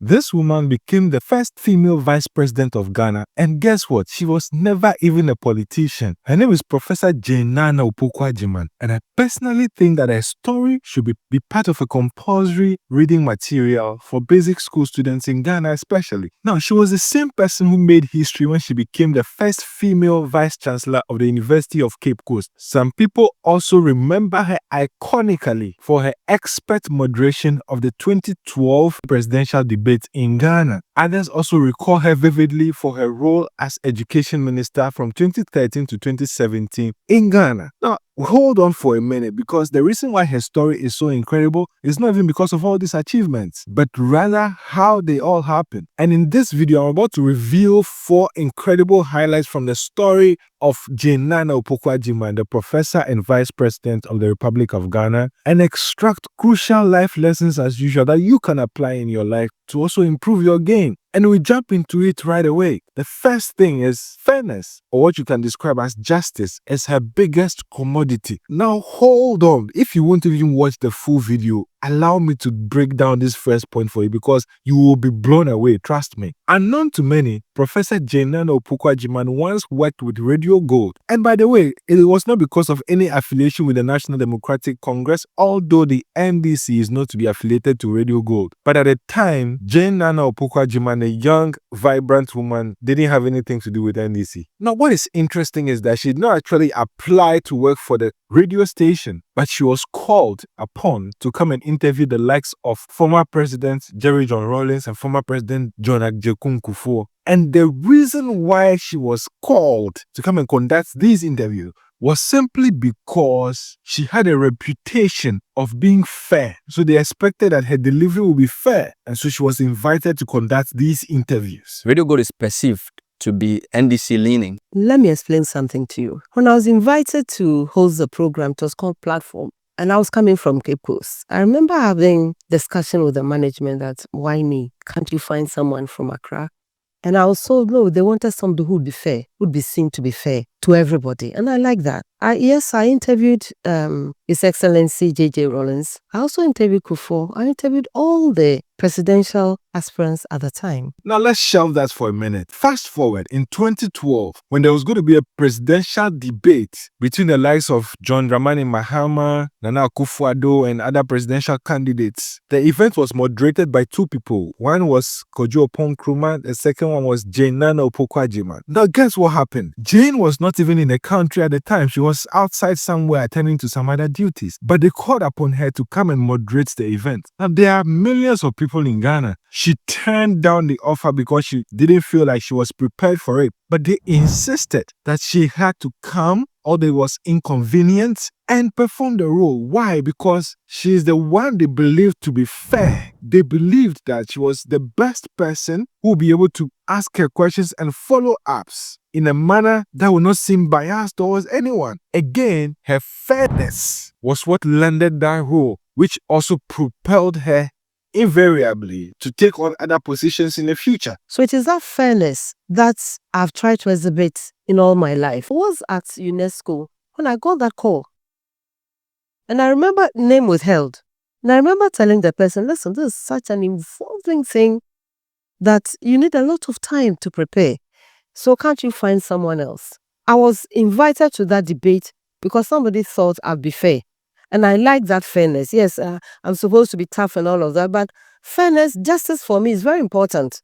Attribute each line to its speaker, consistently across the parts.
Speaker 1: This woman became the first female vice president of Ghana, and guess what? She was never even a politician. Her name is Professor Naana Agyemang, and I personally think that her story should be part of a compulsory reading material for basic school students in Ghana especially. Now, she was the same person who made history when she became the first female vice chancellor of the University of Cape Coast. Some people also remember her iconically for her expert moderation of the 2012 presidential debate in Ghana. Others also recall her vividly for her role as education minister from 2013 to 2017 in Ghana. Now, hold on for a minute, because the reason why her story is so incredible is not even because of all these achievements, but rather how they all happened. And in this video, I'm about to reveal 4 incredible highlights from the story of Naana Agyemang, the professor and vice president of the Republic of Ghana, and extract crucial life lessons as usual that you can apply in your life to also improve your game. And we jump into it right away. The first thing is fairness, or what you can describe as justice, is her biggest commodity. Now hold on, if you won't even watch the full video, allow me to break down this first point for you, because you will be blown away, trust me. Unknown to many, Professor Naana Agyemang once worked with Radio Gold. And by the way, it was not because of any affiliation with the National Democratic Congress, although the NDC is not to be affiliated to Radio Gold. But at the time, Naana Agyemang, a young, vibrant woman, didn't have anything to do with NDC. Now, what is interesting is that she did not actually apply to work for the radio station, but she was called upon to come and interview the likes of former President Jerry John Rawlings and former President John Agyemang. And the reason why she was called to come and conduct these interviews was simply because she had a reputation of being fair. So they expected that her delivery would be fair. And so she was invited to conduct these interviews.
Speaker 2: Radio Gold is perceived to be NDC leaning.
Speaker 3: Let me explain something to you. When I was invited to host the program, it was called Platform, and I was coming from Cape Coast. I remember having discussion with the management that, why me? Can't you find someone from Accra? And I was told, no, they wanted somebody who would be fair, would be seen to be fair to everybody. And I like that. I interviewed His Excellency J.J. Rawlings. I also interviewed Kufuor. I interviewed all the presidential aspirants at the time.
Speaker 1: Now let's shelve that for a minute. Fast forward in 2012, when there was going to be a presidential debate between the likes of John Dramani Mahama, Nana Akufo-Addo, and other presidential candidates. The event was moderated by 2 people. One was Kojo Oppong-Nkrumah, the second one was Naana Agyemang. Now guess what happened? Jane was not even in the country at the time. She was outside somewhere attending to some other duties. But they called upon her to come and moderate the event. Now there are millions of people in Ghana. She turned down the offer because she didn't feel like she was prepared for it. But they insisted that she had to come, or there was inconvenience, and perform the role. Why? Because she is the one they believed to be fair. They believed that she was the best person who would be able to ask her questions and follow ups in a manner that would not seem biased towards anyone. Again, her fairness was what landed that role, which also propelled her invariably to take on other positions in the future.
Speaker 3: So it is that fairness that I've tried to exhibit in all my life. I was at UNESCO when I got that call. And I remember name withheld. And I remember telling the person, listen, this is such an involving thing that you need a lot of time to prepare. So can't you find someone else? I was invited to that debate because somebody thought I'd be fair. And I like that fairness. Yes, I'm supposed to be tough and all of that, but fairness, justice for me is very important.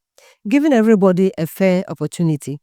Speaker 3: Giving everybody a fair opportunity.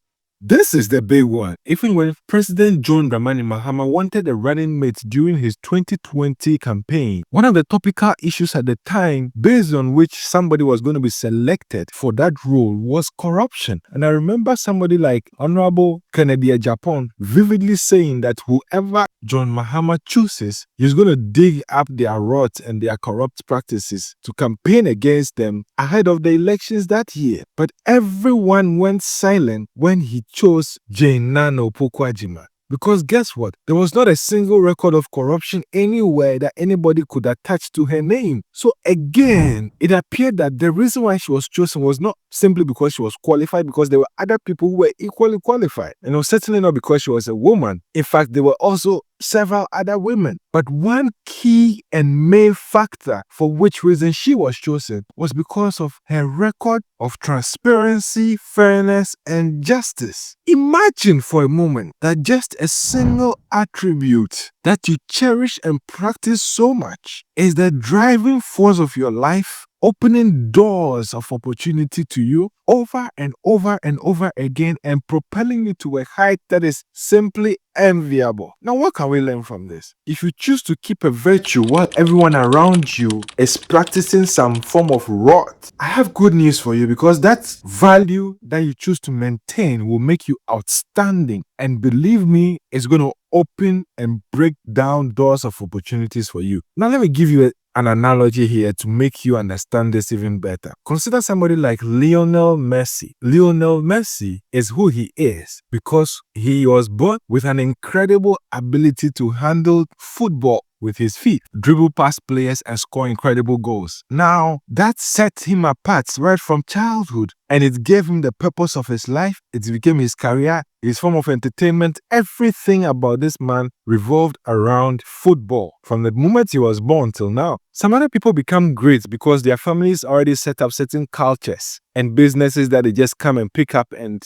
Speaker 1: This is the big one. Even when President John Dramani Mahama wanted a running mate during his 2020 campaign, one of the topical issues at the time, based on which somebody was going to be selected for that role, was corruption. And I remember somebody like Honorable Kennedy Agyapong vividly saying that whoever John Mahama chooses, he's going to dig up their rot and their corrupt practices to campaign against them ahead of the elections that year. But everyone went silent when he chose Naana Agyemang. Because guess what? There was not a single record of corruption anywhere that anybody could attach to her name. So again, it appeared that the reason why she was chosen was not simply because she was qualified, because there were other people who were equally qualified. And it was certainly not because she was a woman. In fact, there were also several other women. But one key and main factor for which reason she was chosen was because of her record of transparency, fairness, and justice. Imagine for a moment that just a single attribute that you cherish and practice so much is the driving force of your life, opening doors of opportunity to you over and over and over again and propelling you to a height that is simply enviable. Now, what can we learn from this? If you choose to keep a virtue while everyone around you is practicing some form of rot, I have good news for you, because that value that you choose to maintain will make you outstanding. And believe me, it's going to open and break down doors of opportunities for you. Now, let me give you an analogy here to make you understand this even better. Consider somebody like Lionel Messi. Lionel Messi is who he is because he was born with an incredible ability to handle football with his feet, dribble past players, and score incredible goals. Now, that set him apart right from childhood, and it gave him the purpose of his life. It became his career, his form of entertainment. Everything about this man revolved around football from the moment he was born till now. Some other people become great because their families already set up certain cultures and businesses that they just come and pick up and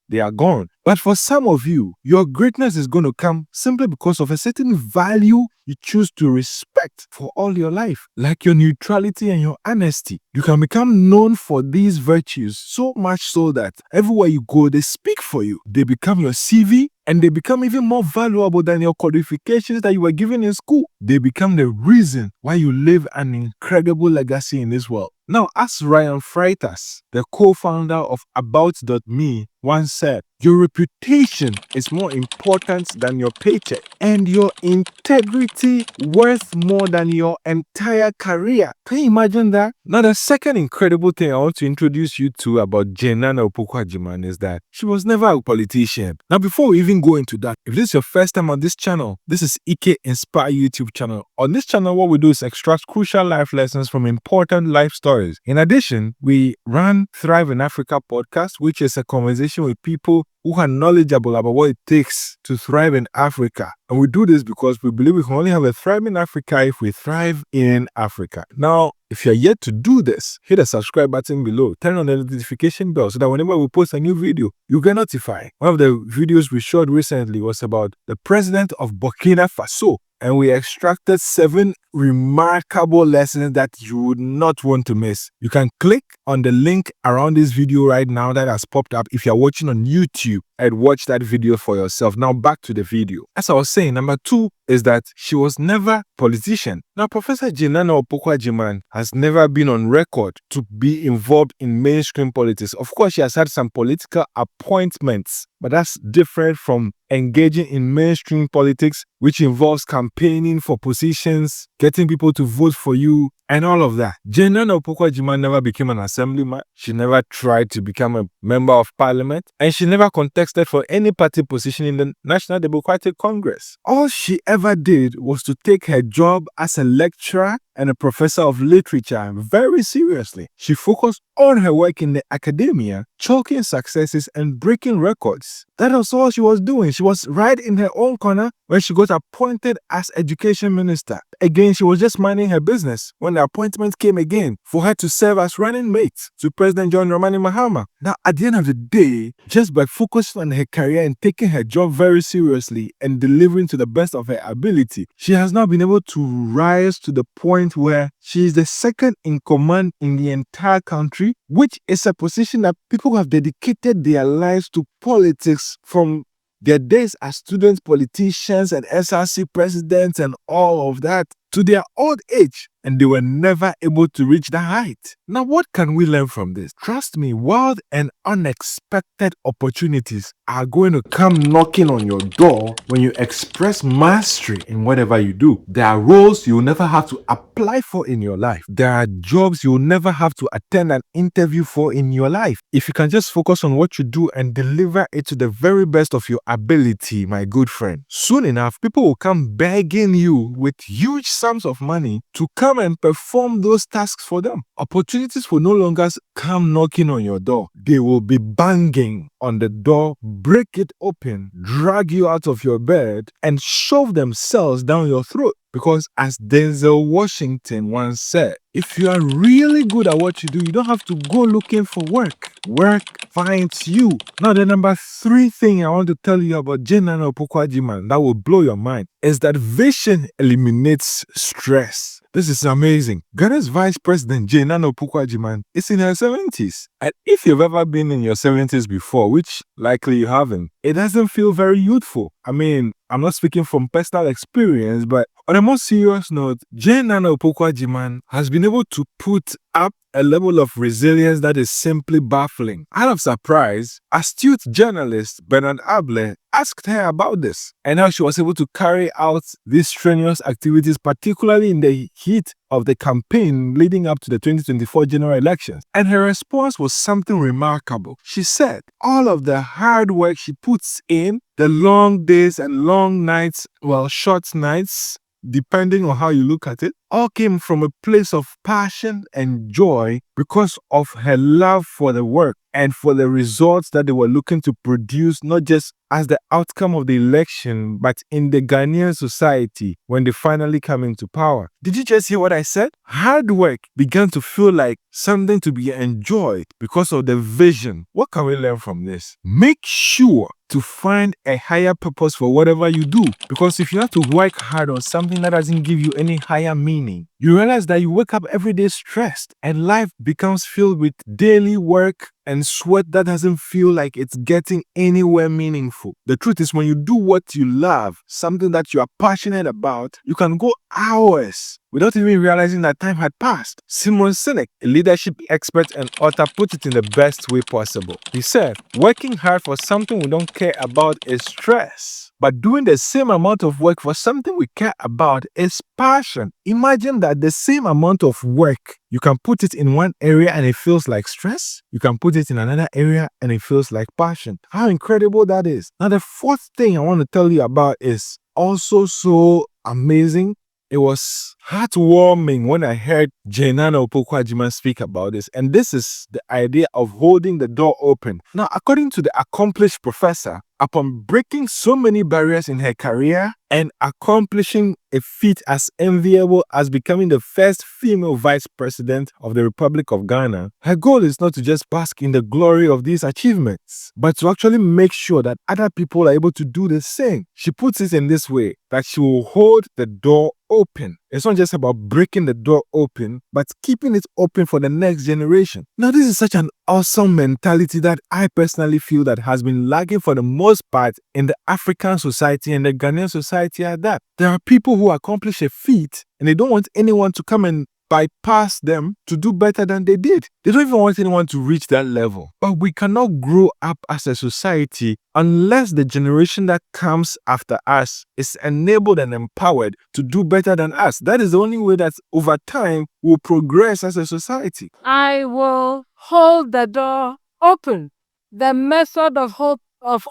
Speaker 1: they are gone. But for some of you, your greatness is going to come simply because of a certain value you choose to respect for all your life, like your neutrality and your honesty. You can become known for these virtues so much so that everywhere you go, they speak for you. They become your CV, and they become even more valuable than your qualifications that you were given in school. They become the reason why you live an incredible legacy in this world. Now, as Ryan Freitas, the co-founder of About.me, once said, your reputation is more important than your paycheck, and your integrity worth more than your entire career. Can you imagine that? Now, the second incredible thing I want to introduce you to about Naana Opoku Agyemang is that she was never a politician. Now, before we even go into that, if this is your first time on this channel, this is Eqay Inspire YouTube channel. On this channel, what we do is extract crucial life lessons from important life stories. In addition, we run Thrive in Africa podcast, which is a conversation with people who are knowledgeable about what it takes to thrive in Africa. And we do this because we believe we can only have a thriving Africa if we thrive in Africa. Now, if you're yet to do this, hit the subscribe button below, turn on the notification bell so that whenever we post a new video, you get notified. One of the videos we shot recently was about the president of Burkina Faso, and we extracted 7 remarkable lessons that you would not want to miss. You can click on the link around this video right now that has popped up if you're watching on YouTube and watch that video for yourself. Now back to the video. As I was saying, number 2 is that she was never a politician. Now, Professor Naana Opoku Agyemang has never been on record to be involved in mainstream politics. Of course, she has had some political appointments, but that's different from engaging in mainstream politics, which involves campaigning for positions, getting people to vote for you, and all of that. Naana Opoku Agyemang never became an assemblyman. She never tried to become a member of parliament, and she never contested for any party position in the National Democratic Congress. All she ever did was to take her job as a lecturer and a professor of literature very seriously. She focused on her work in the academia, chalking successes and breaking records. That was all she was doing. She was right in her own corner when she got appointed as education minister. Again, she was just minding her business when the appointment came again for her to serve as running mate to President John Dramani Mahama. Now, at the end of the day, just by focusing on her career and taking her job very seriously and delivering to the best of her ability, she has now been able to rise to the point where she is the second in command in the entire country, which is a position that people have dedicated their lives to politics from their days as student politicians and SRC presidents and all of that to their old age, and they were never able to reach that height. Now, what can we learn from this? Trust me, wild and unexpected opportunities are going to come knocking on your door when you express mastery in whatever you do. There are roles you'll never have to apply for in your life. There are jobs you'll never have to attend an interview for in your life. If you can just focus on what you do and deliver it to the very best of your ability, my good friend, soon enough, people will come begging you with huge sums of money to come and perform those tasks for them. Opportunities will no longer come knocking on your door. They will be banging on the door, break it open, drag you out of your bed, and shove themselves down your throat. Because as Denzel Washington once said, if you are really good at what you do, you don't have to go looking for work. Work finds you. Now, the number 3 thing I want to tell you about Naana Opoku Agyemang that will blow your mind is that vision eliminates stress. This is amazing. Ghana's Vice President Naana Opoku Agyemang is in her 70s. And if you've ever been in your 70s before, which likely you haven't, it doesn't feel very youthful. I mean, I'm not speaking from personal experience, but on a more serious note, Naana Opoku Agyemang has been able to put up a level of resilience that is simply baffling. Out of surprise, astute journalist Bernard Able asked her about this and how she was able to carry out these strenuous activities, particularly in the heat of the campaign leading up to the 2024 general elections. And her response was something remarkable. She said all of the hard work she puts in, the long days and long nights, well, short nights, depending on how you look at it, all came from a place of passion and joy because of her love for the work and for the results that they were looking to produce, not just as the outcome of the election, but in the Ghanaian society when they finally come into power. Did you just hear what I said? Hard work began to feel like something to be enjoyed because of the vision. What can we learn from this? Make sure to find a higher purpose for whatever you do, because if you have to work hard on something that doesn't give you any higher meaning, you realize that you wake up every day stressed and life becomes filled with daily work and sweat that doesn't feel like it's getting anywhere meaningful. The truth is, when you do what you love, something that you are passionate about, you can go hours without even realizing that time had passed. Simon Sinek, a leadership expert and author, put it in the best way possible. He said, working hard for something we don't care about is stress, but doing the same amount of work for something we care about is passion. Imagine that the same amount of work, you can put it in one area and it feels like stress. You can put it in another area and it feels like passion. How incredible that is. Now, the 4th thing I want to tell you about is also so amazing. It was heartwarming when I heard Naana Opoku Agyemang speak about this. And this is the idea of holding the door open. Now, according to the accomplished professor, upon breaking so many barriers in her career and accomplishing a feat as enviable as becoming the first female vice president of the Republic of Ghana, her goal is not to just bask in the glory of these achievements, but to actually make sure that other people are able to do the same. She puts it in this way, that she will hold the door open. It's not just about breaking the door open, but keeping it open for the next generation. Now, this is such an awesome mentality that I personally feel that has been lagging for the most part in the African society and the Ghanaian society at that. There are people who accomplish a feat and they don't want anyone to come and bypass them to do better than they did. They don't even want anyone to reach that level. But we cannot grow up as a society unless the generation that comes after us is enabled and empowered to do better than us. That is the only way that over time we'll progress as a society.
Speaker 4: I will hold the door open. The method of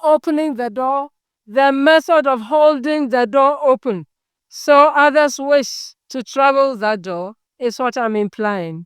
Speaker 4: opening the door, the method of holding the door open so others wish to travel that door is what I'm implying.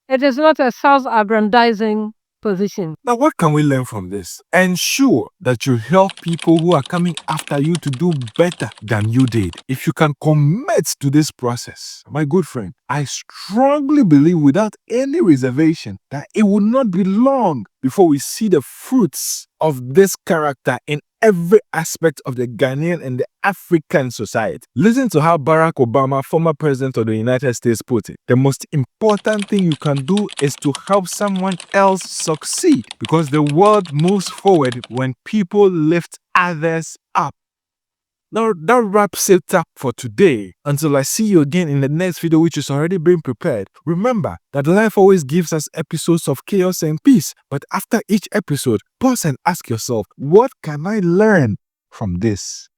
Speaker 4: It is not a self-aggrandizing position.
Speaker 1: Now, what can we learn from this? Ensure that you help people who are coming after you to do better than you did. If you can commit to this process, my good friend, I strongly believe without any reservation that it will not be long before we see the fruits of this character in every aspect of the Ghanaian and the African society. Listen to how Barack Obama, former president of the United States, put it. The most important thing you can do is to help someone else succeed, because the world moves forward when people lift others up. Now, that wraps it up for today. Until I see you again in the next video, which is already being prepared. Remember that life always gives us episodes of chaos and peace. But after each episode, pause and ask yourself, what can I learn from this?